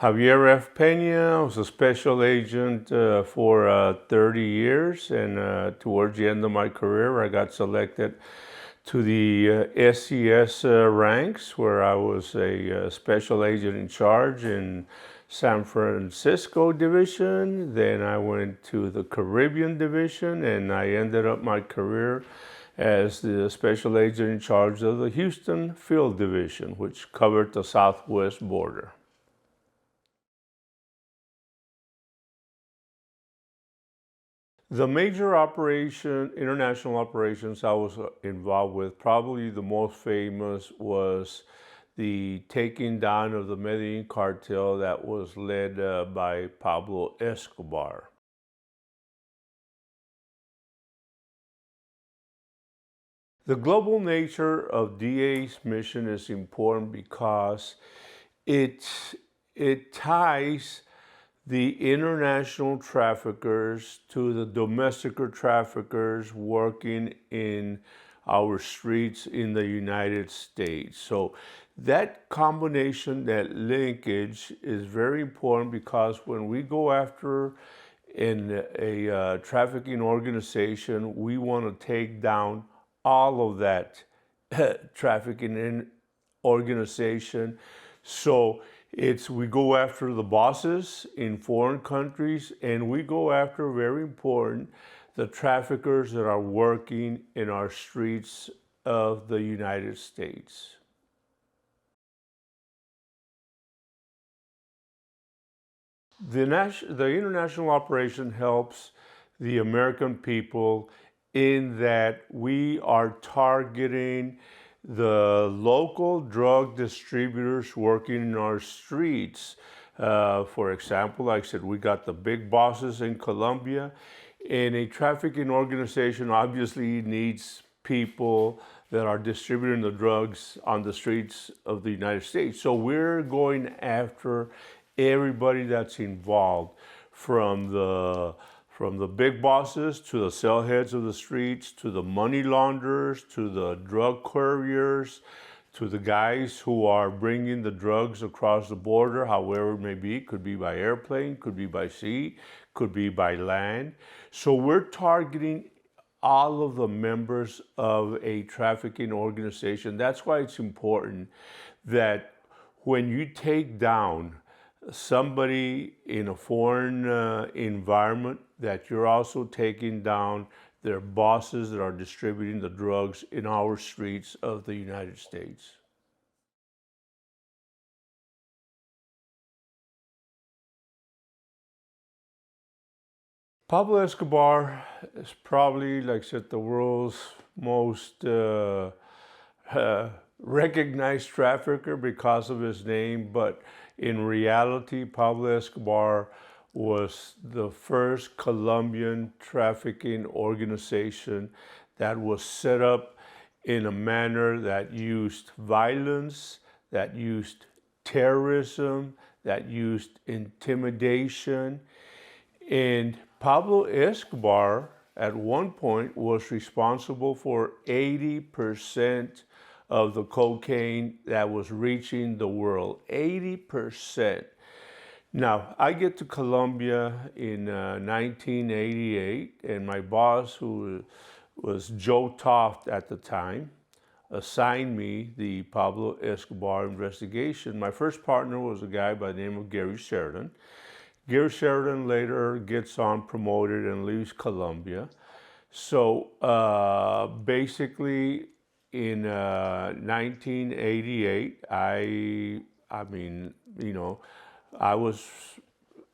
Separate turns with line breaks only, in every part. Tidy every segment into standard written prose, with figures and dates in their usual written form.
Javier F. Peña. I was a special agent for 30 years, and towards the end of my career, I got selected to the SES ranks, where I was a special agent in charge in San Francisco division. Then I went to the Caribbean division, and I ended up my career as the special agent in charge of the Houston field division, which covered the southwest border. The major international operations I was involved with, probably the most famous was the taking down of the Medellin cartel that was led by Pablo Escobar. The global nature of DA's mission is important because it, it ties the international traffickers to the domestic traffickers working in our streets in the United States. So that combination, that linkage is very important, because when we go after in a trafficking organization, we want to take down all of that trafficking organization. So we go after the bosses in foreign countries, and we go after, very important, the traffickers that are working in our streets of the United States. The international operation helps the American people in that we are targeting the local drug distributors working in our streets. For example, like I said, we got the big bosses in Colombia, and a trafficking organization obviously needs people that are distributing the drugs on the streets of the United States. So we're going after everybody that's involved, from the big bosses to the cell heads of the streets, to the money launderers, to the drug couriers, to the guys who are bringing the drugs across the border, however it may be. Could be by airplane, could be by sea, could be by land. So we're targeting all of the members of a trafficking organization. That's why it's important that when you take down somebody in a foreign environment, that you're also taking down their bosses that are distributing the drugs in our streets of the United States. Pablo Escobar is probably, like I said, the world's most recognized trafficker because of his name, but in reality, Pablo Escobar was the first Colombian trafficking organization that was set up in a manner that used violence, that used terrorism, that used intimidation. And Pablo Escobar, at one point, was responsible for 80% of the cocaine that was reaching the world. 80%. Now, I get to Colombia in 1988, and my boss, who was Joe Toft at the time, assigned me the Pablo Escobar investigation. My first partner was a guy by the name of Gary Sheridan. Gary Sheridan later gets on promoted and leaves Colombia. So basically, in 1988, I was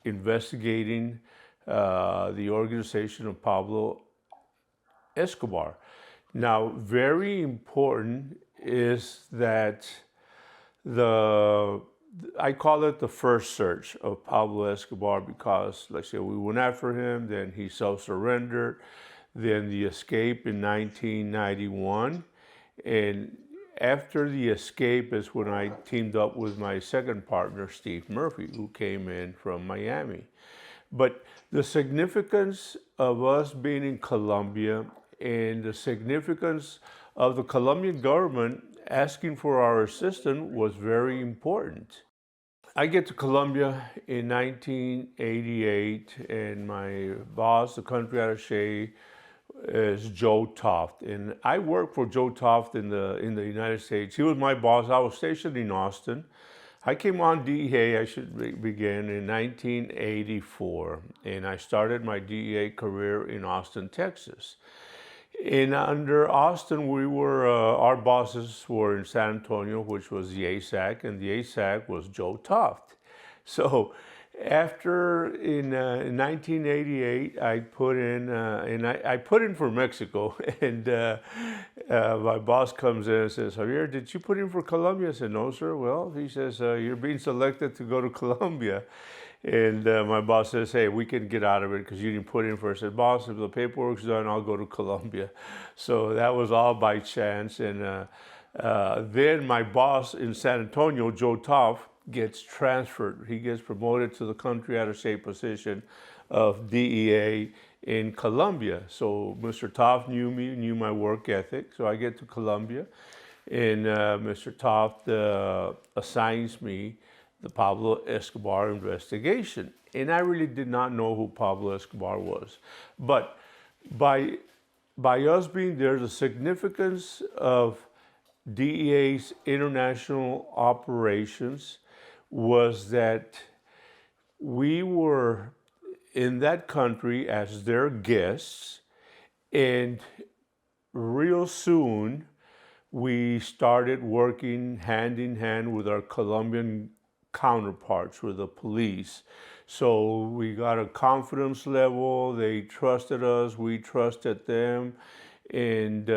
investigating the organization of Pablo Escobar. Now, very important is that I call it the first search of Pablo Escobar, because, like I said, we went after him, then he self-surrendered, then the escape in 1991. And after the escape is when I teamed up with my second partner, Steve Murphy, who came in from Miami. But the significance of us being in Colombia, and the significance of the Colombian government asking for our assistance, was very important. I get to Colombia in 1988, and my boss, the country attaché, is Joe Toft, and I worked for Joe Toft in the United States. He was my boss. I was stationed in Austin. I came on DEA, I should begin, in 1984, and I started my DEA career in Austin, Texas. And under Austin, our bosses were in San Antonio, which was the ASAC, and the ASAC was Joe Toft. So after, in 1988, I put in, I put in for Mexico, and my boss comes in and says, Javier, did you put in for Colombia? I said, no, sir. Well, he says, you're being selected to go to Colombia. And my boss says, hey, we can get out of it because you didn't put in for it. I said, boss, if the paperwork's done, I'll go to Colombia. So that was all by chance. And then my boss in San Antonio, Joe Toft, gets transferred. He gets promoted to the country attaché position of DEA in Colombia. So Mr. Toft knew me, knew my work ethic. So I get to Colombia, and Mr. Toft assigns me the Pablo Escobar investigation. And I really did not know who Pablo Escobar was. But by us being there, the significance of DEA's international operations was that we were in that country as their guests, and real soon we started working hand in hand with our Colombian counterparts, with the police. So we got a confidence level. They trusted us, we trusted them. And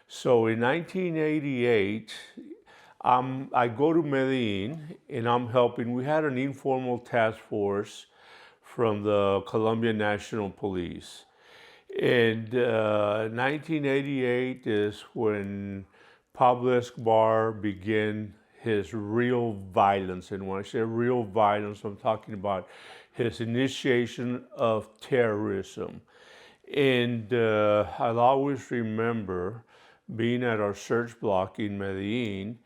so in 1988, I go to Medellin, and I'm helping. We had an informal task force from the Colombian National Police. And 1988 is when Pablo Escobar began his real violence. And when I say real violence, I'm talking about his initiation of terrorism. And I'll always remember being at our search block in Medellin,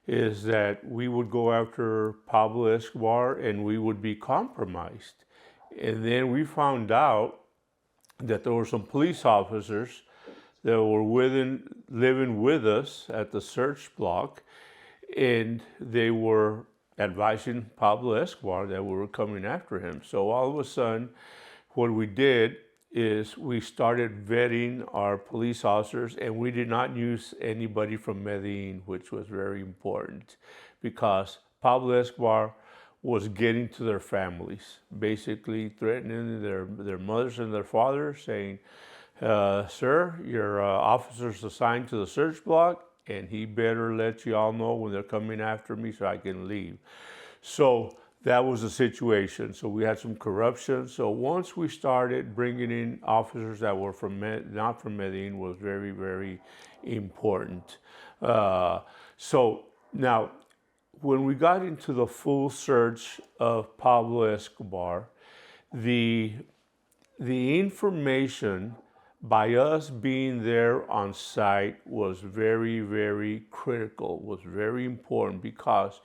is that we would go after Pablo Escobar and we would be compromised. And then we found out that there were some police officers that were living with us at the search block, and they were advising Pablo Escobar that we were coming after him. So all of a sudden, what we did is we started vetting our police officers, and we did not use anybody from Medellin, which was very important, because Pablo Escobar was getting to their families, basically threatening their mothers and their fathers, saying, sir, your officer's assigned to the search block, and he better let you all know when they're coming after me so I can leave. So that was the situation. So we had some corruption. So once we started bringing in officers that were not from Medellin, was very, very important. So now, when we got into the full search of Pablo Escobar, the information by us being there on site was very, very critical, was very important, because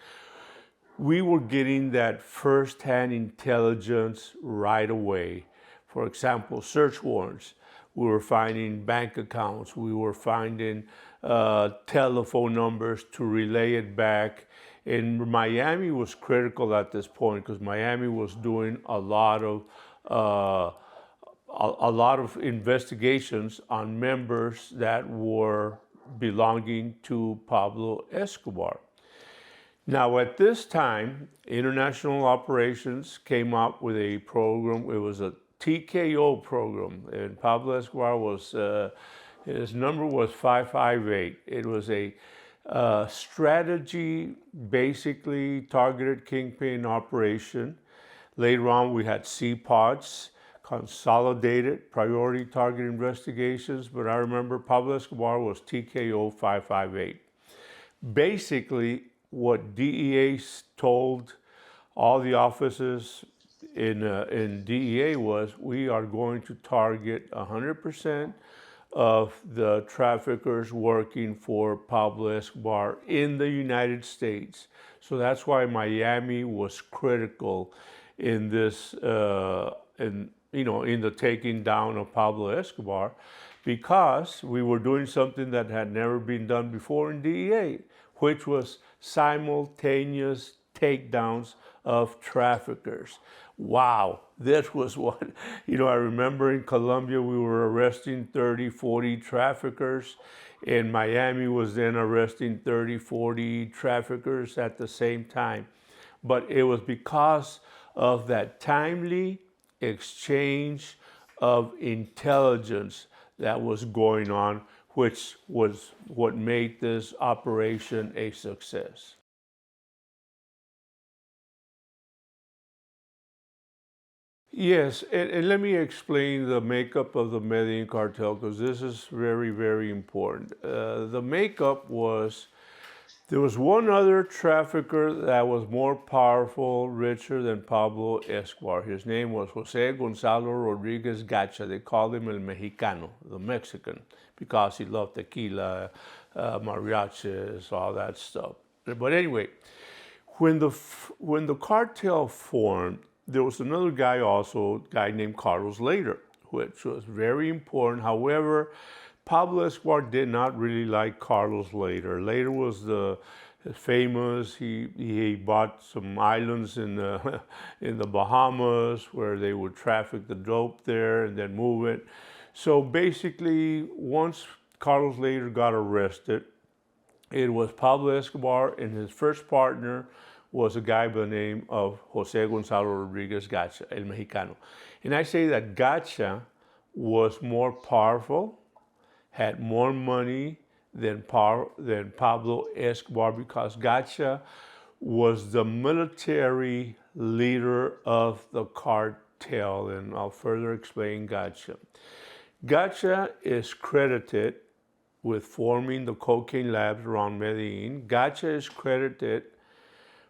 we were getting that first-hand intelligence right away. For example, search warrants. We were finding bank accounts. We were finding telephone numbers to relay it back. And Miami was critical at this point, because Miami was doing a lot of investigations on members that were belonging to Pablo Escobar. Now, at this time, International Operations came up with a program. It was a TKO program, and Pablo Escobar was, his number was 558. It was a strategy, basically targeted kingpin operation. Later on, we had CPODs, consolidated priority target investigations, but I remember Pablo Escobar was TKO 558. Basically, what DEA told all the officers in DEA was, we are going to target 100% of the traffickers working for Pablo Escobar in the United States. So that's why Miami was critical in this, in the taking down of Pablo Escobar, because we were doing something that had never been done before in DEA, which was simultaneous takedowns of traffickers. Wow, this was what, I remember in Colombia we were arresting 30, 40 traffickers, and Miami was then arresting 30, 40 traffickers at the same time. But it was because of that timely exchange of intelligence that was going on, which was what made this operation a success. Yes, and let me explain the makeup of the Medellin cartel, because this is very, very important. The makeup was, there was one other trafficker that was more powerful, richer than Pablo Escobar. His name was Jose Gonzalo Rodriguez Gacha. They called him El Mexicano, the Mexican, because he loved tequila, mariachis, all that stuff. But anyway, when the cartel formed, there was another guy also, a guy named Carlos Later, which was very important. However, Pablo Escobar did not really like Carlos Later. Later was famous. He bought some islands in the in the Bahamas where they would traffic the dope there and then move it. So basically, once Carlos Later got arrested, it was Pablo Escobar, and his first partner was a guy by the name of Jose Gonzalo Rodriguez Gacha, El Mexicano. And I say that Gacha was more powerful, had more money than Pablo Escobar, because Gacha was the military leader of the cartel, and I'll further explain Gacha. Gacha is credited with forming the cocaine labs around Medellin. Gacha is credited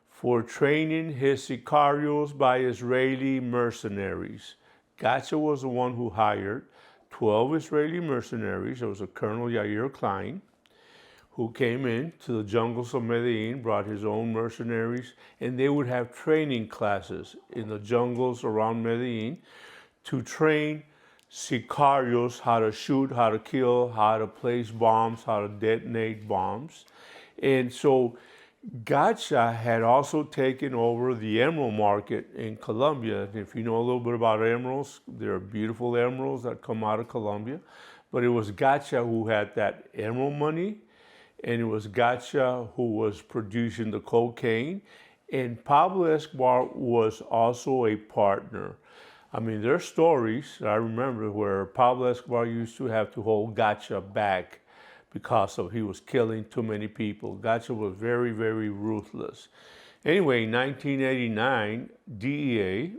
for training his sicarios by Israeli mercenaries. Gacha was the one who hired 12 Israeli mercenaries. There was a Colonel Javier Klein who came in to the jungles of Medellin, brought his own mercenaries, and they would have training classes in the jungles around Medellin to train sicarios how to shoot, how to kill, how to place bombs, how to detonate bombs. And so Gacha had also taken over the emerald market in Colombia. If you know a little bit about emeralds, there are beautiful emeralds that come out of Colombia. But it was Gacha who had that emerald money, and it was Gacha who was producing the cocaine. And Pablo Escobar was also a partner. I mean, there are stories I remember where Pablo Escobar used to have to hold Gacha back because he was killing too many people. Gacha was very, very ruthless. Anyway, in 1989, DEA,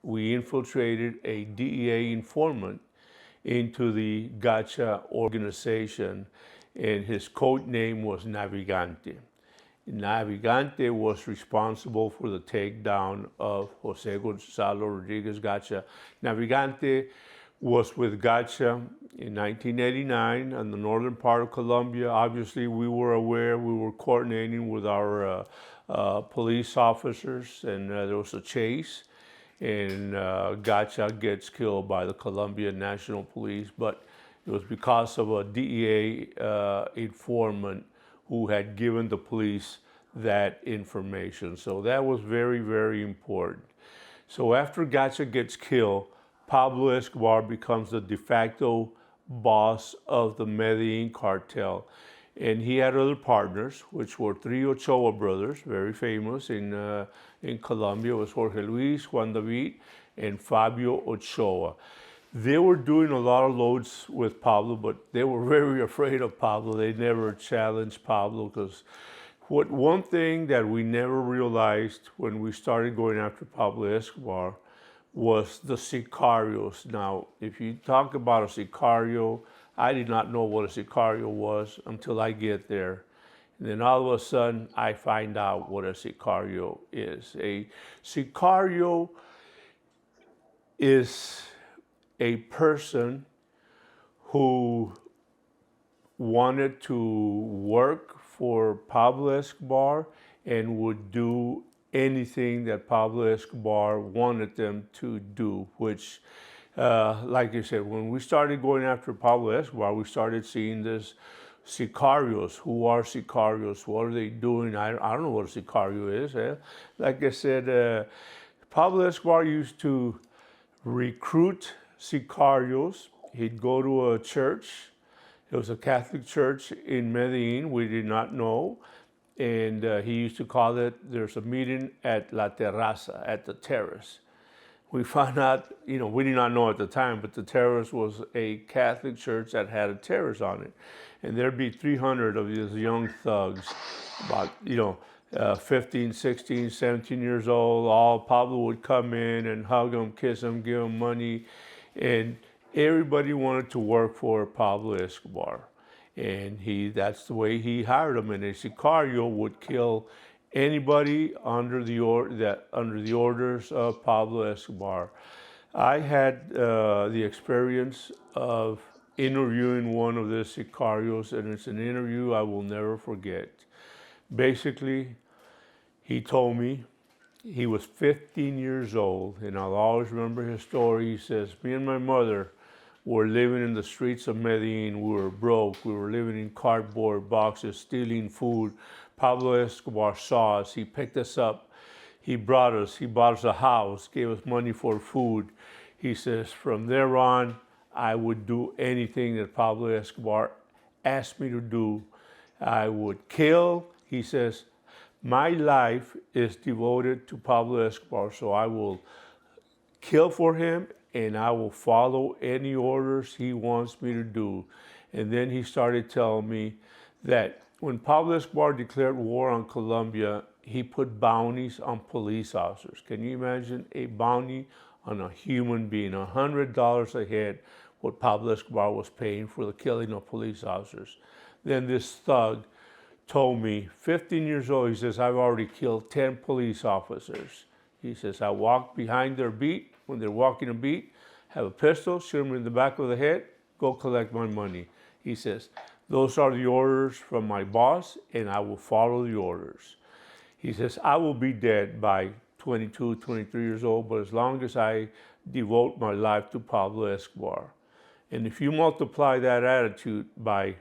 we infiltrated a DEA informant into the Gacha organization, and his code name was Navigante. Navigante was responsible for the takedown of Jose Gonzalo Rodriguez Gacha. Navigante was with Gacha in 1989 in the northern part of Colombia. Obviously, we were aware, we were coordinating with our police officers, and there was a chase, and Gacha gets killed by the Colombian National Police, but it was because of a DEA informant who had given the police that information. So that was very, very important. So after Gacha gets killed, Pablo Escobar becomes the de facto boss of the Medellin cartel. And he had other partners, which were three Ochoa brothers, very famous in Colombia. It was Jorge Luis, Juan David, and Fabio Ochoa. They were doing a lot of loads with Pablo, but they were very afraid of Pablo. They never challenged Pablo, because one thing that we never realized when we started going after Pablo Escobar was the sicarios. Now, if you talk about a sicario, I did not know what a sicario was until I get there. And then all of a sudden, I find out what a sicario is. A sicario is a person who wanted to work for Pablo Escobar and would do anything that Pablo Escobar wanted them to do, which, like I said, when we started going after Pablo Escobar, we started seeing this sicarios. Who are sicarios? What are they doing? I don't know what a sicario is. Like I said, Pablo Escobar used to recruit sicarios. He'd go to a church. It was a Catholic church in Medellin. We did not know. And he used to call it, there's a meeting at La Terraza, at the terrace. We found out, we did not know at the time, but the terrace was a Catholic church that had a terrace on it. And there'd be 300 of these young thugs, about, 15, 16, 17 years old. All Pablo would come in and hug them, kiss them, give them money. And everybody wanted to work for Pablo Escobar. And that's the way he hired them. And a sicario would kill anybody under the orders of Pablo Escobar. I had the experience of interviewing one of the sicarios, and it's an interview I will never forget. Basically, he told me he was 15 years old, and I'll always remember his story. He says, me and my mother were living in the streets of Medellin. We were broke. We were living in cardboard boxes, stealing food. Pablo Escobar saw us. He picked us up. He brought us. He bought us a house, gave us money for food. He says, from there on, I would do anything that Pablo Escobar asked me to do. I would kill. He says, my life is devoted to Pablo Escobar, so I will kill for him and I will follow any orders he wants me to do. And then he started telling me that when Pablo Escobar declared war on Colombia, he put bounties on police officers. Can you imagine a bounty on a human being, $100 a head, what Pablo Escobar was paying for the killing of police officers? Then this thug told me, 15 years old, he says, I've already killed 10 police officers. He says, I walk behind their beat, when they're walking a beat, have a pistol, shoot them in the back of the head, go collect my money. He says, those are the orders from my boss, and I will follow the orders. He says, I will be dead by 22, 23 years old, but as long as I devote my life to Pablo Escobar. And if you multiply that attitude by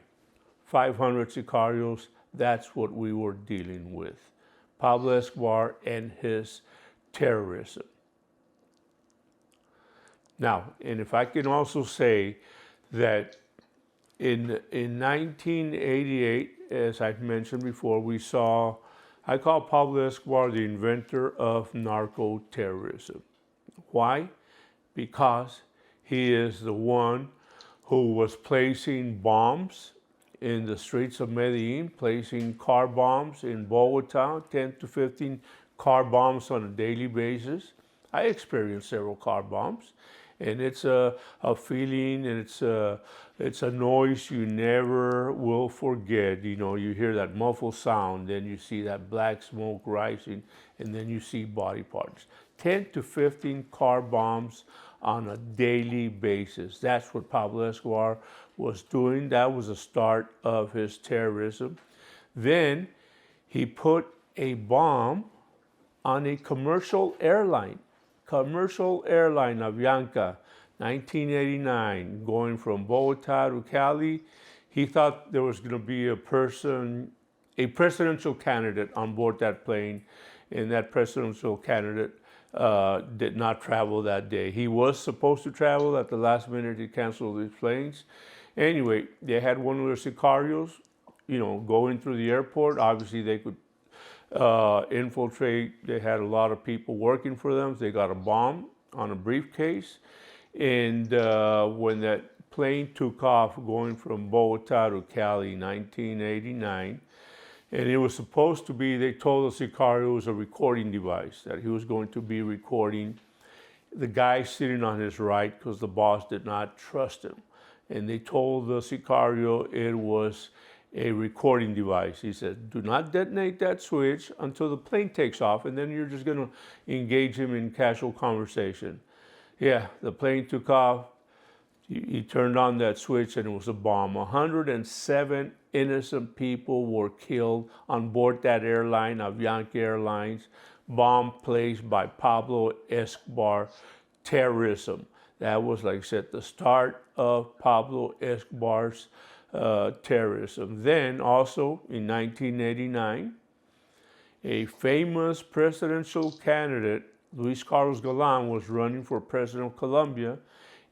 500 sicarios, that's what we were dealing with. Pablo Escobar and his terrorism. Now, and if I can also say that in 1988, as I've mentioned before, I call Pablo Escobar the inventor of narco-terrorism. Why? Because he is the one who was placing bombs in the streets of Medellin, placing car bombs in Bogota, 10 to 15 car bombs on a daily basis. I experienced several car bombs, and it's a feeling, and it's a noise you never will forget. You hear that muffled sound, then you see that black smoke rising, and then you see body parts. 10 to 15 car bombs on a daily basis. That's what Pablo Escobar was doing. That was the start of his terrorism. Then he put a bomb on a commercial airline, Avianca, 1989, going from Bogota to Cali. He thought there was going to be a presidential candidate on board that plane, and that presidential candidate did not travel that day. He was supposed to travel. At the last minute, he canceled his planes. Anyway, they had one of their sicarios, going through the airport. Obviously, they could infiltrate. They had a lot of people working for them. They got a bomb on a briefcase. And when that plane took off going from Bogota to Cali, 1989, and it was supposed to be, they told the sicario it was a recording device, that he was going to be recording the guy sitting on his right because the boss did not trust him. And they told the sicario it was a recording device. He said, do not detonate that switch until the plane takes off, and then you're just going to engage him in casual conversation. Yeah, the plane took off. He turned on that switch and it was a bomb. 107 innocent people were killed on board that airline, Avianca Airlines, bomb placed by Pablo Escobar terrorism. That was, like I said, the start of Pablo Escobar's terrorism. Then also in 1989, a famous presidential candidate, Luis Carlos Galan, was running for president of Colombia,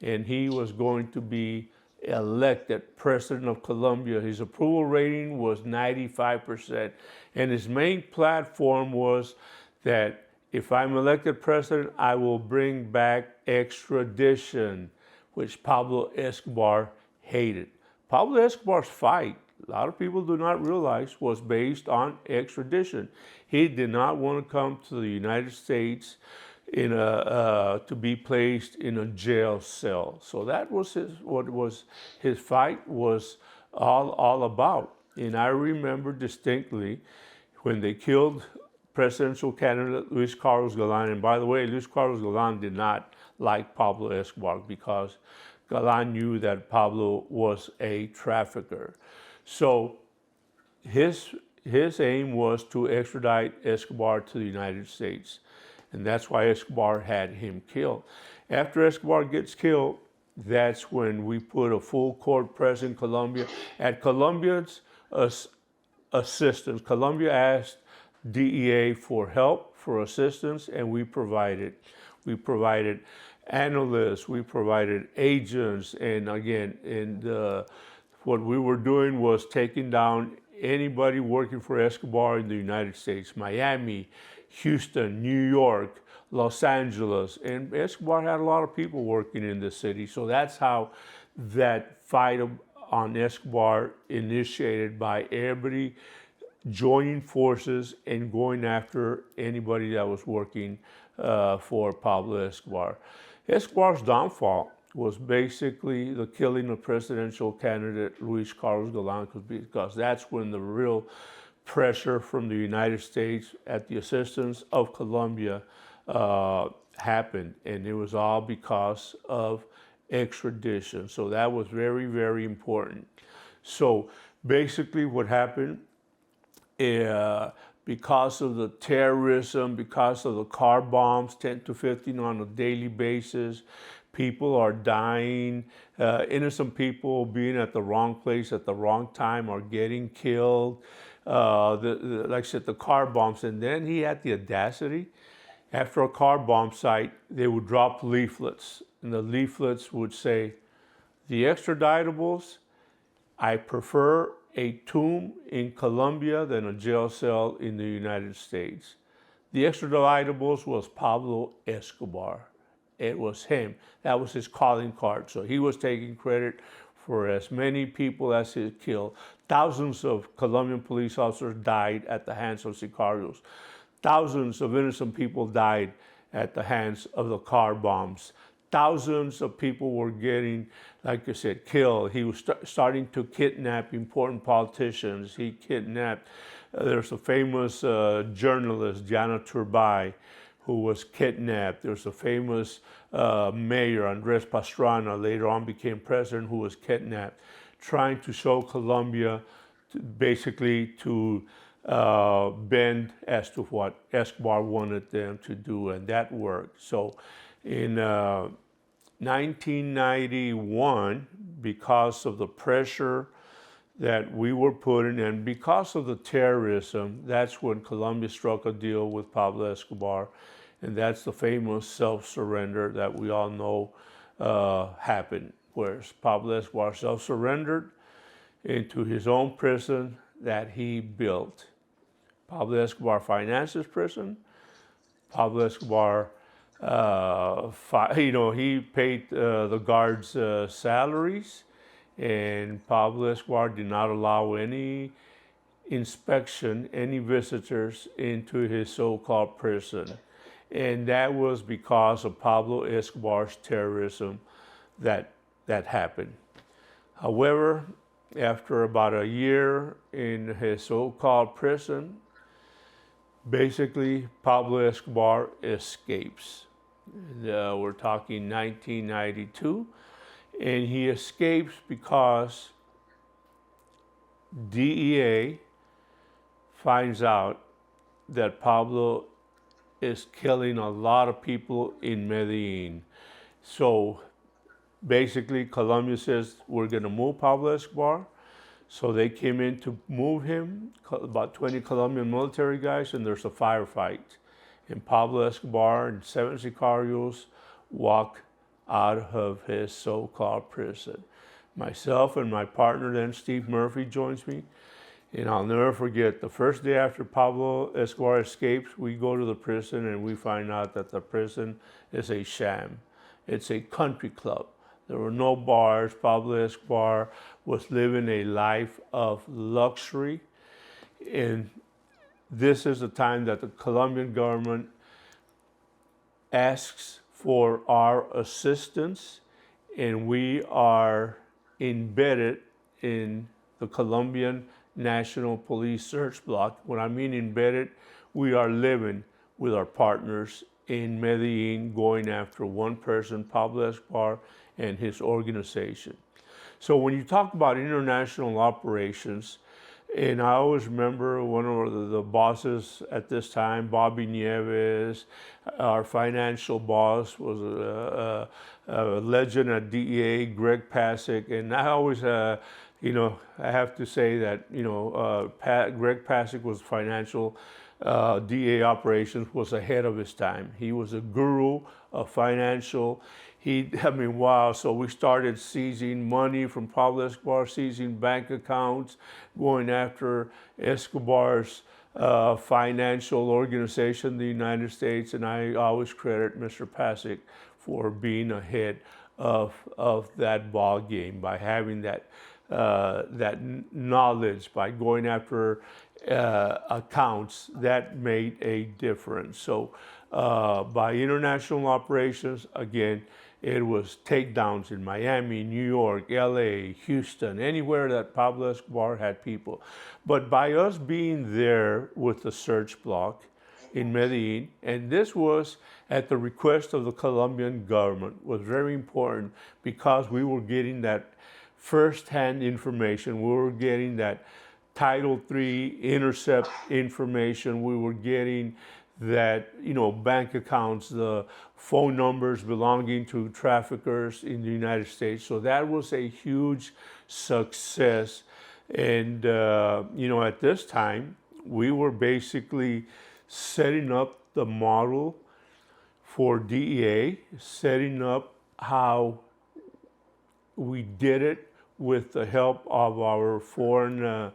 and he was going to be elected president of Colombia. His approval rating was 95%, and his main platform was that if I'm elected president, I will bring back extradition, which Pablo Escobar hated. Pablo Escobar's fight, a lot of people do not realize, was based on extradition. He did not want to come to the United States to be placed in a jail cell. So that was his fight was all about. And I remember distinctly when they killed presidential candidate Luis Carlos Galan. And by the way, Luis Carlos Galan did not like Pablo Escobar because Galan knew that Pablo was a trafficker. So his aim was to extradite Escobar to the United States. And that's why Escobar had him killed. After Escobar gets killed, that's when we put a full court press in Colombia. At Colombia's assistance, Colombia asked DEA for help, for assistance, and we provided. We provided analysts, we provided agents, and again, what we were doing was taking down anybody working for Escobar in the United States, Miami, Houston, New York, Los Angeles, and Escobar had a lot of people working in the city. So that's how that fight on Escobar initiated, by everybody joining forces and going after anybody that was working for Pablo Escobar. Escobar's downfall was basically the killing of presidential candidate Luis Carlos Galan, because that's when the real pressure from the United States at the assistance of Colombia happened, and it was all because of extradition. So that was very, very important. So basically what happened, because of the terrorism, because of the car bombs, 10 to 15 on a daily basis, people are dying, innocent people being at the wrong place at the wrong time are getting killed. Like I said, the car bombs. And then he had the audacity, after a car bomb site, they would drop leaflets. And the leaflets would say, the extraditables, I prefer a tomb in Colombia than a jail cell in the United States. The extraditables was Pablo Escobar. It was him. That was his calling card. So he was taking credit for as many people as he killed. Thousands of Colombian police officers died at the hands of sicarios. Thousands of innocent people died at the hands of the car bombs. Thousands of people were getting, like I said, killed. He was starting to kidnap important politicians. He kidnapped, there's a famous journalist, Diana Turbay, who was kidnapped. There's a famous mayor, Andres Pastrana, later on became president, who was kidnapped, trying to show Colombia basically to bend as to what Escobar wanted them to do, and that worked. So in 1991, because of the pressure that we were putting and because of the terrorism, that's when Colombia struck a deal with Pablo Escobar, and that's the famous self-surrender that we all know happened, where Pablo Escobar self-surrendered into his own prison that he built. Pablo Escobar financed his prison. Pablo Escobar, he paid the guards' salaries, and Pablo Escobar did not allow any inspection, any visitors into his so-called prison. And that was because of Pablo Escobar's terrorism that happened. However, after about a year in his so-called prison, basically Pablo Escobar escapes. We're talking 1992, And he escapes because DEA finds out that Pablo is killing a lot of people in Medellin. So basically, Colombia says, we're going to move Pablo Escobar. So they came in to move him, about 20 Colombian military guys, and there's a firefight. And Pablo Escobar and 7 sicarios walk out of his so-called prison. Myself and my partner then, Steve Murphy, joins me. And I'll never forget, the first day after Pablo Escobar escapes, we go to the prison and we find out that the prison is a sham. It's a country club. There were no bars. Pablo Escobar was living a life of luxury. And this is the time that the Colombian government asks for our assistance, and we are embedded in the Colombian National Police Search Block. When I mean embedded, we are living with our partners in Medellin, going after one person, Pablo Escobar, and his organization. So when you talk about international operations, and I always remember one of the bosses at this time, Bobby Nieves, our financial boss, was a legend at DEA, Greg Pasick, and I always, I have to say that, Greg Pasick was financial, DEA operations, was ahead of his time. He was a guru of financial. Wow. So we started seizing money from Pablo Escobar, seizing bank accounts, going after Escobar's financial organization, the United States. And I always credit Mr. Pasick for being ahead of that ball game by having that knowledge, by going after accounts that made a difference. So by international operations, again, it was takedowns in Miami, New York, LA, Houston, anywhere that Pablo Escobar had people. But by us being there with the search block in Medellin, and this was at the request of the Colombian government, was very important because we were getting that first-hand information. We were getting that Title III intercept information. We were getting that, bank accounts, the phone numbers belonging to traffickers in the United States. So that was a huge success. And, at this time, we were basically setting up the model for DEA, setting up how we did it with the help of our foreign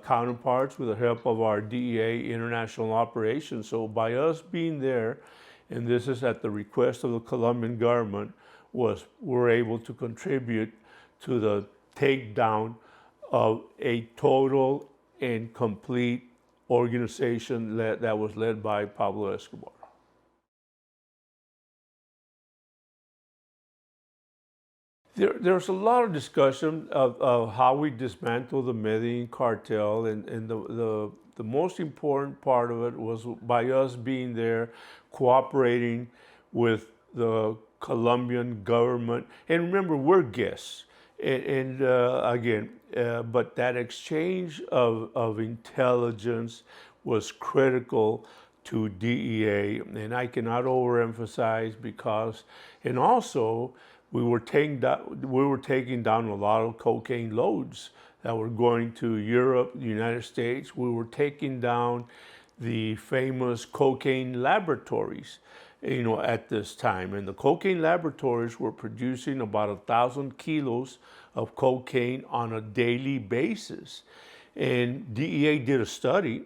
counterparts, with the help of our DEA international operations. So by us being there, and this is at the request of the Colombian government, we're able to contribute to the takedown of a total and complete organization that was led by Pablo Escobar. There's a lot of discussion of how we dismantle the Medellin cartel, and the most important part of it was by us being there, cooperating with the Colombian government. And remember, we're guests. And but that exchange of intelligence was critical to DEA, and I cannot overemphasize because, and also, we were taking down a lot of cocaine loads that were going to Europe, the United States. We were taking down the famous cocaine laboratories, at this time. And the cocaine laboratories were producing about 1,000 kilos of cocaine on a daily basis. And DEA did a study,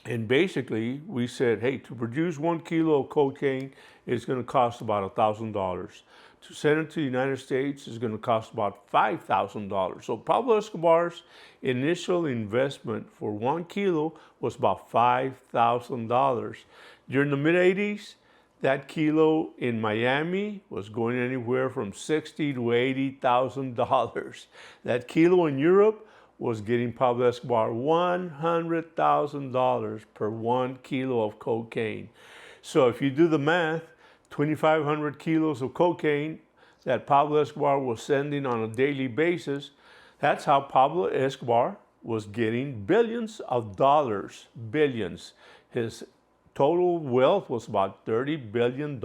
and basically we said, hey, to produce 1 kilo of cocaine, it's going to cost about $1,000. To send it to the United States is going to cost about $5,000. So Pablo Escobar's initial investment for 1 kilo was about $5,000. During the mid-'80s, that kilo in Miami was going anywhere from $60,000 to $80,000. That kilo in Europe was getting Pablo Escobar $100,000 per 1 kilo of cocaine. So if you do the math, 2,500 kilos of cocaine, that Pablo Escobar was sending on a daily basis, that's how Pablo Escobar was getting billions of dollars, billions. His total wealth was about $30 billion.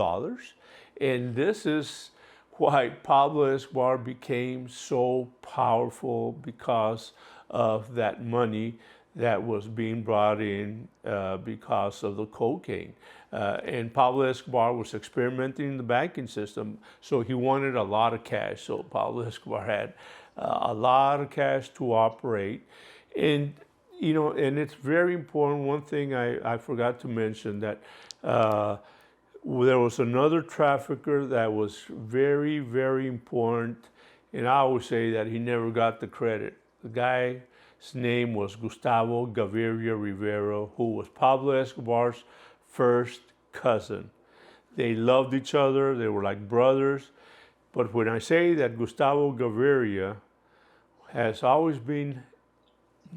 And this is why Pablo Escobar became so powerful, because of that money that was being brought in because of the cocaine. And Pablo Escobar was experimenting in the banking system, so he wanted a lot of cash. So Pablo Escobar had a lot of cash to operate. And, you know, and it's very important. One thing I forgot to mention, that there was another trafficker that was very, very important. And I always say that he never got the credit. The guy's name was Gustavo Gaviria Rivero, who was Pablo Escobar's first cousin. They loved each other. They were like brothers. But when I say that Gustavo Gaviria has always been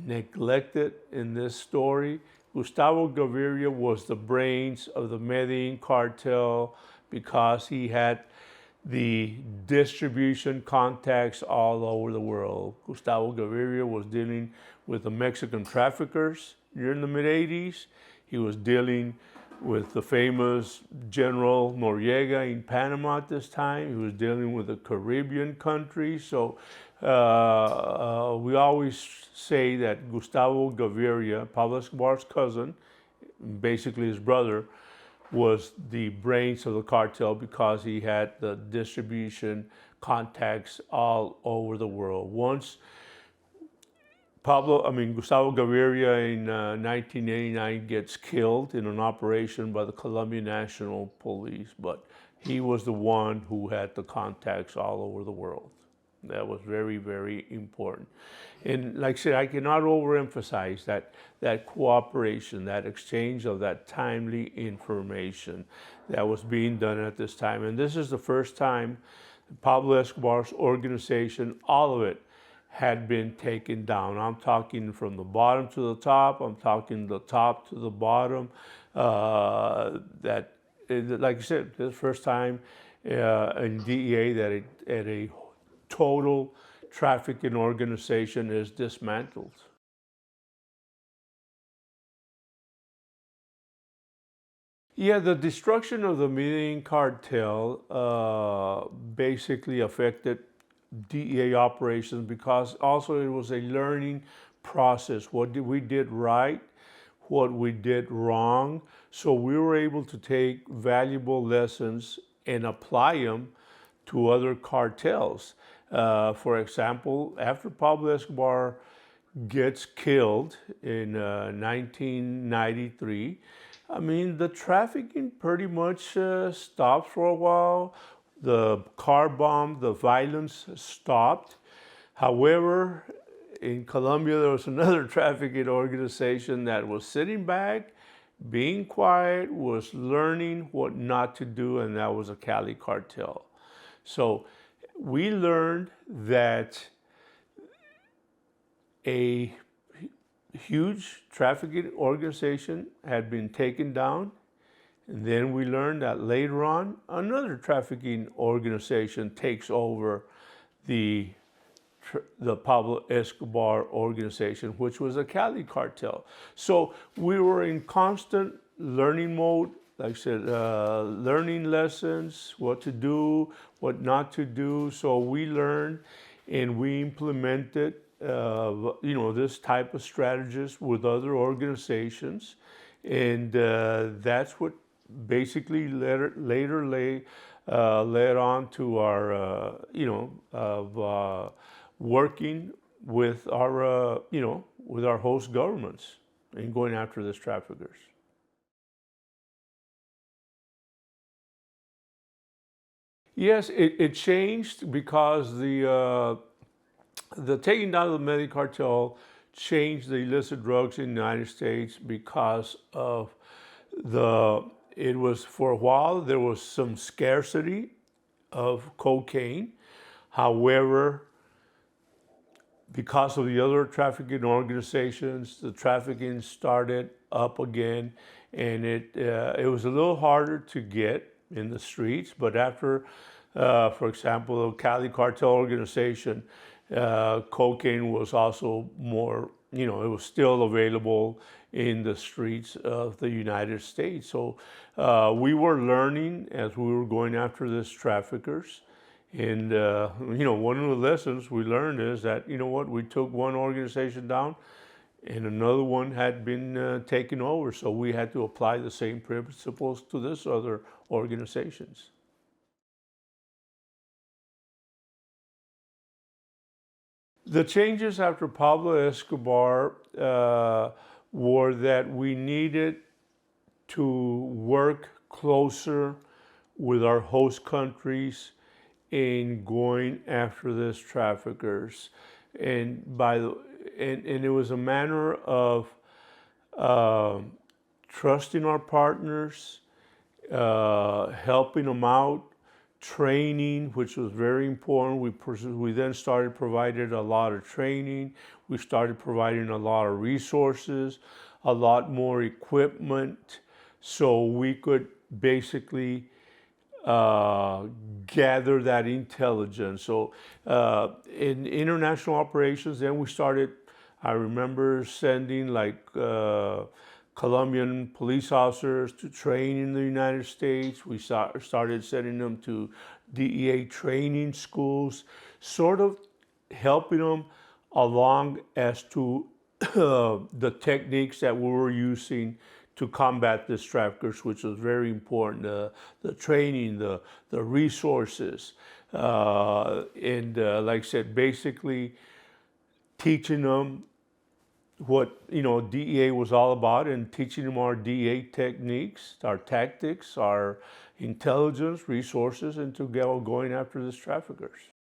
neglected in this story, Gustavo Gaviria was the brains of the Medellin cartel, because he had the distribution contacts all over the world. Gustavo Gaviria was dealing with the Mexican traffickers during the mid-'80s. He was dealing with the famous General Noriega in Panama at this time. He was dealing with the Caribbean countries. So we always say that Gustavo Gaviria, Pablo Escobar's cousin, basically his brother, was the brains of the cartel, because he had the distribution contacts all over the world. Once Gustavo Gaviria in 1989 gets killed in an operation by the Colombian National Police, but he was the one who had the contacts all over the world. That was very, very important. And like I said, I cannot overemphasize that cooperation, that exchange of that timely information that was being done at this time. And this is the first time Pablo Escobar's organization, all of it, had been taken down. I'm talking from the bottom to the top. I'm talking the top to the bottom. Like I said, this is the first time in DEA that a total trafficking organization is dismantled. Yeah, the destruction of the Medellin cartel basically affected DEA operations, because also it was a learning process. What we did right, what we did wrong. So we were able to take valuable lessons and apply them to other cartels. For example, after Pablo Escobar gets killed in 1993, the trafficking pretty much stopped for a while. The car bomb, the violence stopped. However, in Colombia, there was another trafficking organization that was sitting back, being quiet, was learning what not to do, and that was a Cali cartel. So we learned that a huge trafficking organization had been taken down. And then we learned that later on, another trafficking organization takes over the Pablo Escobar organization, which was a Cali cartel. So we were in constant learning mode. Like I said, learning lessons, what to do, what not to do. So we learned and we implemented, this type of strategies with other organizations. And that's what basically later led on to our, working with our, with our host governments and going after these traffickers. Yes, it changed because the taking down of the Medellin cartel changed the illicit drugs in the United States, because of it was, for a while, there was some scarcity of cocaine. However, because of the other trafficking organizations, the trafficking started up again, and it was a little harder to get in the streets. But after For example, the Cali cartel organization, cocaine was also more, it was still available in the streets of the United States. So we were learning as we were going after these traffickers. And, one of the lessons we learned is that, we took one organization down and another one had been taken over. So we had to apply the same principles to this other organizations. The changes after Pablo Escobar were that we needed to work closer with our host countries in going after these traffickers, and it was a matter of uh, trusting our partners, helping them out, training, which was very important. We then started providing a lot of training. We started providing a lot of resources, a lot more equipment, so we could basically uh, gather that intelligence. So in international operations, then we started. I remember sending like Colombian police officers to train in the United States. We started sending them to DEA training schools, sort of helping them along as to the techniques that we were using to combat these traffickers, which was very important. The training, the resources, and like I said, basically teaching them what DEA was all about, and teaching them our DEA techniques, our tactics, our intelligence, resources, and to go going after these traffickers.